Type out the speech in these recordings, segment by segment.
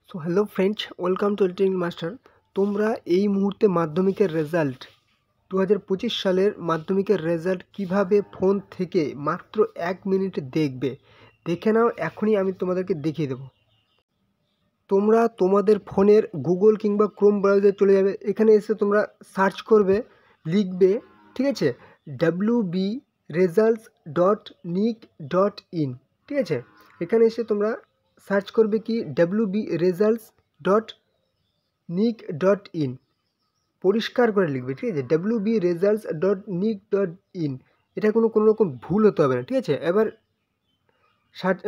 So hello friends, welcome to editing master. তোমরা এই মুহূর্তে মাধ্যমিকের রেজাল্ট 2025 সালের মাধ্যমিকের রেজাল্ট কিভাবে ফোন থেকে মাত্র 1 মিনিটে দেখবে, দেখে নাও। এখনই আমি তোমাদেরকে দেখিয়ে দেবো। তোমরা তোমাদের ফোনের গুগল কিংবা ক্রোম ব্রাউজারে চলে যাবে। এখানে এসে তোমরা সার্চ করবে, লিখবে, ঠিক আছে, wbresults.nic.in, ঠিক আছে। এখানে এসে তোমরা সার্চ করবে কি wbresults.nic.in, পরিষ্কার করে লিখবে, ঠিক আছে, wbresults.nic.in। এটা কোনো রকম ভুল হতে হবে না, ঠিক আছে। এবার সার্চ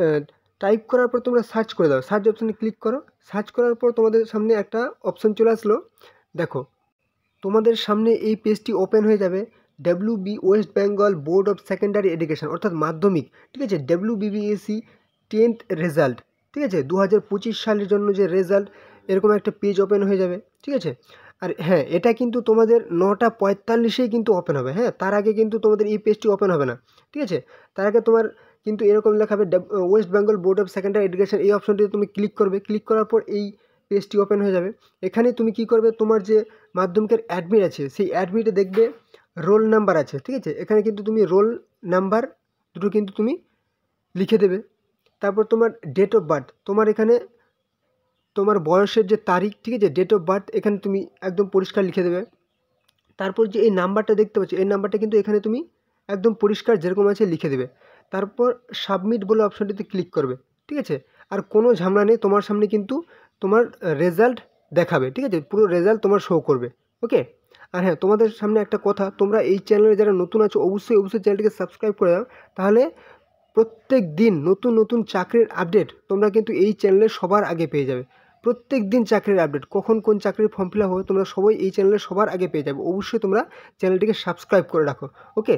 টাইপ করার পর তোমরা সার্চ করে দাও, সার্চ অপশানে ক্লিক করো। সার্চ করার পর তোমাদের সামনে একটা অপশান চলে আসলো। দেখো, তোমাদের সামনে এই পেজটি ওপেন হয়ে যাবে। WB West Bengal board of secondary education, অর্থাৎ মাধ্যমিক, ঠিক আছে, WBBSC 10th রেজাল্ট, ঠিক আছে, 2025 সালের জন্য যে রেজাল্ট, এরকম একটা পেজ ওপেন হয়ে যাবে, ঠিক আছে। আর হ্যাঁ, এটা কিন্তু তোমাদের 9:45-এই কিন্তু ওপেন হবে। হ্যাঁ, তার আগে কিন্তু তোমাদের এই পেজটি ওপেন হবে না, ঠিক আছে। তার আগে তোমার কিন্তু এরকম লেখা হবে West Bengal board of secondary education. এই অপশনটিতে তুমি ক্লিক করবে। ক্লিক করার পর এই পেজটি ওপেন হয়ে যাবে। এখানে তুমি কি করবে, তোমার যে মাধ্যমিকের অ্যাডমিট আছে, সেই অ্যাডমিটে দেখবে রোল নাম্বার আছে, ঠিক আছে। এখানে কিন্তু তুমি রোল নাম্বার দুটো কিন্তু তুমি লিখে দেবে। তারপর তোমার ডেট অফ বার্থ, তোমার এখানে তোমার বয়সের যে তারিখ, ঠিক আছে, ডেট অফ বার্থ এখানে তুমি একদম পরিষ্কার লিখে দেবে। তারপর যে এই নাম্বারটা দেখতে পাচ্ছ, এই নাম্বারটা কিন্তু এখানে তুমি একদম পরিষ্কার যেরকম আছে লিখে দেবে। তারপর সাবমিট বলে অপশনটিতে ক্লিক করবে, ঠিক আছে। আর কোনো ঝামেলা নেই, তোমার সামনে কিন্তু তোমার রেজাল্ট দেখাবে, ঠিক আছে, পুরো রেজাল্ট তোমার শো করবে। ওকে। আর হ্যাঁ, তোমাদের সামনে একটা কথা, তোমরা এই চ্যানেলে যারা নতুন আছো অবশ্যই চ্যানেলটিকে সাবস্ক্রাইব করে দাও। তাহলে প্রত্যেক দিন নতুন নতুন চাকরির আপডেট তোমরা কিন্তু এই চ্যানেলে সবার আগে পেয়ে যাবে। প্রত্যেক দিন চাকরির আপডেট, কখন কোন চাকরির ফর্ম ফিল আপ হবে, তোমরা সবাই এই চ্যানেলে সবার আগে পেয়ে যাবে। অবশ্যই তোমরা চ্যানেলটিকে সাবস্ক্রাইব করে রাখো। ওকে।